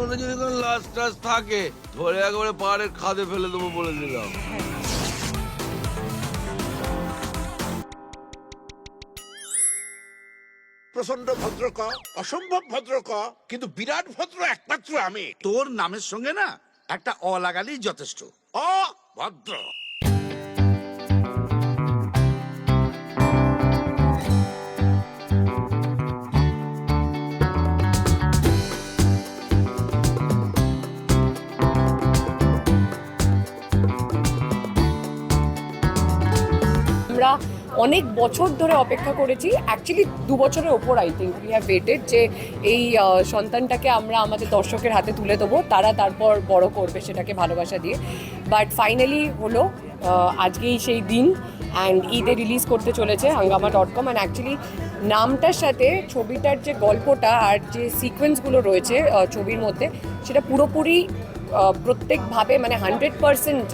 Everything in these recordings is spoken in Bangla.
মধ্যে যদি কোনো লাশ টাস থাকে ধরে একেবারে পাহাড়ের খাদে ফেলে দেবো বলে দিলাম। প্রচন্ড ভদ্র ক, অসম্ভব ভদ্র ক, কিন্তু বিরাট ভদ্র একমাত্র আমি। তোর নামের সঙ্গে না একটা অ লাগালেই যথেষ্ট। ভদ্র। আমরা অনেক বছর ধরে অপেক্ষা করেছি, অ্যাকচুয়ালি 2 বছরের ওপর I think we have waited যে এই সন্তানটাকে আমরা আমাদের দর্শকের হাতে তুলে দেবো, তারা তারপর বড় করবে সেটাকে ভালোবাসা দিয়ে। বাট ফাইনালি হলো আজকেই সেই দিন, অ্যান্ড ঈদে রিলিজ করতে চলেছে hungama.com। অ্যান্ড অ্যাকচুয়ালি নামটার সাথে ছবিটার যে গল্পটা আর যে সিকোয়েন্সগুলো রয়েছে ছবির মধ্যে, সেটা পুরোপুরি প্রত্যেকভাবে মানে 100%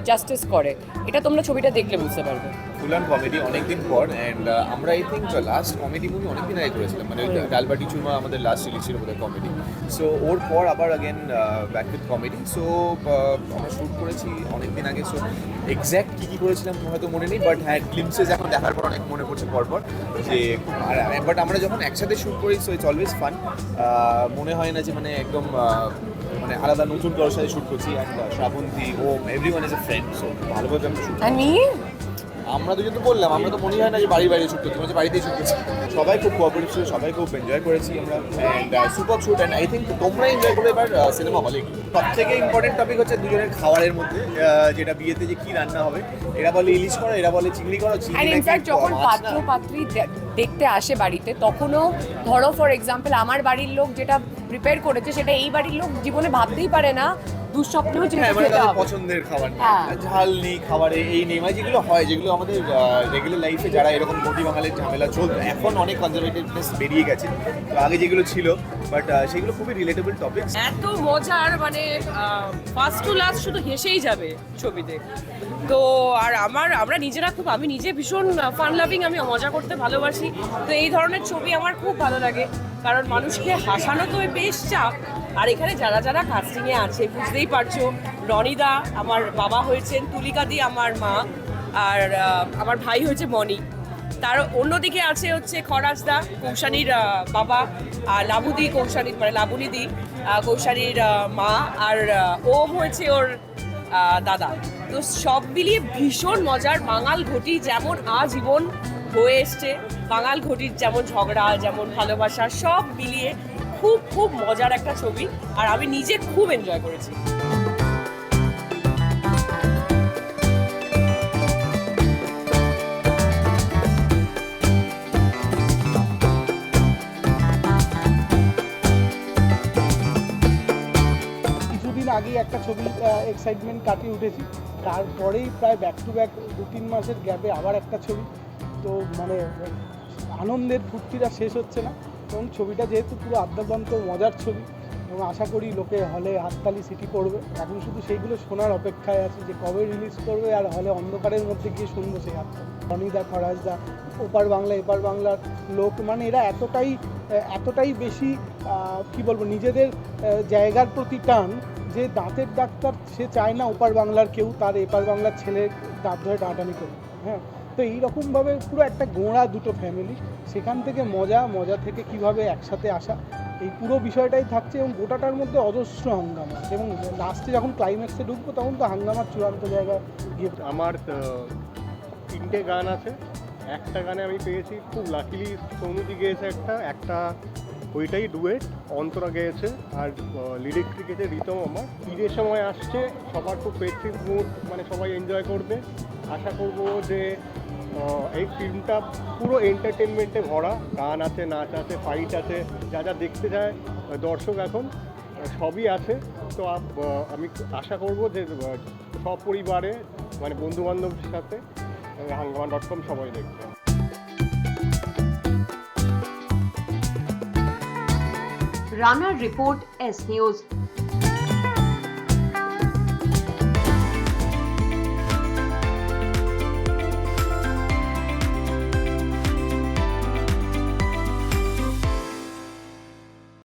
জাস্টিস করে। এটা তোমরা ছবিটা দেখলে বুঝতে পারবে। ফুল অন কমেডি অনেকদিন পর, অ্যান্ড আমরা I think last comedy movie অনেকদিন আগে করেছিলাম, মানে ডালবাটি চুরমা আমাদের লাস্ট রিলিজ ছিল বোধহয় কমেডি। সো ওর পর আবার again back with comedy. So আমরা শ্যুট করেছি অনেকদিন আগে। সো এক্স্যাক্ট কী কী করেছিলাম হয়তো মনে নেই, বাট হ্যাঁ গ্লিমসেস এখন দেখার পর অনেক মনে পড়ছে পরপর যে বাট আমরা যখন একসাথে শ্যুট করি সো ইটস অলওয়েজ ফান। মনে হয় না যে মানে একদম মানে আলাদা নতুন কারোর সাথে শ্যুট করছি। And Srabanti, Om, everyone is a friend. So ভালোভাবে আমি শ্যুট আমি আমরা দুজন তো বললাম, আমরা তো মনে হয় না যে বাইরে শুট করছি, মানে বাড়িতেই শুট করছি। সবাই খুব কোঅপারেটিভ ছিল, সবাই খুব এনজয় করেছি আমরা। And super shoot, and I think তোমরা এনজয় করবে এবার সিনেমা হলে। সব থেকে ইম্পর্টেন্ট টপিক হচ্ছে দুজনের খাবারের মধ্যে, যেটা বিয়েতে যে কি রান্না হবে। এরা বলে ইলিশ করো, এরা বলে চিংড়ি করো। আর ইনফ্যাক্ট যখন পাত্র পাত্রী দেখতে আসে বাড়িতে, তখনও ধরো ফর এক্সাম্পল আমার বাড়ির লোক যেটা প্রিপেয়ার করেছে সেটা এই বাড়ির লোক জীবনে ভাবতেই পারে না, দুঃস্বপ্নেও যেটা মানে খেতে হবে। পছন্দের খাবার নেই, হ্যাঁ। ঝাল নেই খাবারে, এই নেই, মানে যেগুলো হয়, যেগুলো আমাদের রেগুলার লাইফে যারা এরকম মোটি বাঙালির ঝামেলা চলতো, এখন অনেক কনজারভেটিভনেস বেরিয়ে গেছে। তো আগে যেগুলো ছিল, বাট সেগুলো খুবই রিলেটেবল টপিক। এত মজার, মানে ফার্স্ট টু লাস্ট শুধু হেসেই যাবে ছবিতে। তো আর আমরা নিজেরা খুব, আমি নিজে ভীষণ ফান লাভিং, আমি মজা করতে ভালোবাসি। তো এই ধরনের ছবি আমার খুব ভালো লাগে, কারণ মানুষকে হাসানো তো বেশ চাপ। আর এখানে যারা যারা কাস্টিংয়ে আছে বুঝতেই পারছো, রনিদা আমার বাবা হয়েছেন, তুলিকাদি আমার মা, আর আমার ভাই হয়েছে মনি। তার অন্যদিকে আছে হচ্ছে খরাজদা, কৌশানীর বাবা, আর লাবুদি কৌশানী, মানে লাবণীদি কৌশানীর মা, আর ওম হয়েছে ওর দাদা। তো সব মিলিয়ে ভীষণ মজার। বাঙাল ঘটি যেমন আজীবন হয়ে এসছে, বাঙাল ঘটির যেমন ঝগড়া, যেমন ভালোবাসা, সব মিলিয়ে খুব খুব মজার একটা ছবি, আর আমি নিজে খুব এনজয় করেছি। কিছুদিন আগেই একটা ছবি এক্সাইটমেন্ট কাটিয়ে উঠেছি, তারপরেই প্রায় ব্যাক টু ব্যাক 2-3 মাসের গ্যাপে আবার একটা ছবি। তো মানে আনন্দের ফুর্তিটা শেষ হচ্ছে না, এবং ছবিটা যেহেতু পুরো আদ্যাবন্ত মজার ছবি, এবং আশা করি লোকে হলে হাততালি সিটি করবে। এখন শুধু সেইগুলো শোনার অপেক্ষায় আছে যে কবে রিলিজ করবে, আর হলে অন্ধকারের মধ্যে গিয়ে শুনবো সেই হাততালি। রনিদা, খরাজদা, ওপার বাংলা এপার বাংলার লোক, মানে এরা এতটাই বেশি কি বলবো, নিজেদের জায়গার প্রতি টান, যে দাঁতের ডাক্তার সে চায় না ওপার বাংলার কেউ তার এপার বাংলার ছেলের দাঁত ধরে টানাটানি করে। হ্যাঁ, তো এইরকমভাবে পুরো একটা গোঁড়া দুটো ফ্যামিলি, সেখান থেকে মজা থেকে কিভাবে একসাথে আসা, এই পুরো বিষয়টাই থাকছে। এবং গোটাটার মধ্যে অজস্র হাঙ্গামা, এবং লাস্টে যখন ক্লাইম্যাক্সে ঢুকবো তখন তো হাঙ্গামার চূড়ান্ত জায়গায় গিয়ে। আমার 3টে গান আছে, একটা গানে আমি পেয়েছি খুব লাকিলি, সৌনুদি গেয়েছে একটা ওইটাই ডুয়েট, অন্তরা গেয়েছে, আর লিরিক্স লিখেছে রিতম আমার। ঈদের সময় আসছে, সবার খুব পেস্টিভ মুড, মানে সবাই এনজয় করবে। আশা করব যে এই ফিল্মটা পুরো এন্টারটেনমেন্টে ভরা, গান আছে, নাচ আছে, ফাইট আছে, যা যা দেখতে চায় দর্শক এখন সবই আছে। তো আমি আশা করব যে সপরিবারে, মানে বন্ধুবান্ধবের সাথে hungama.com সবাই দেখবে। রানার রিপোর্ট, এস নিউজ।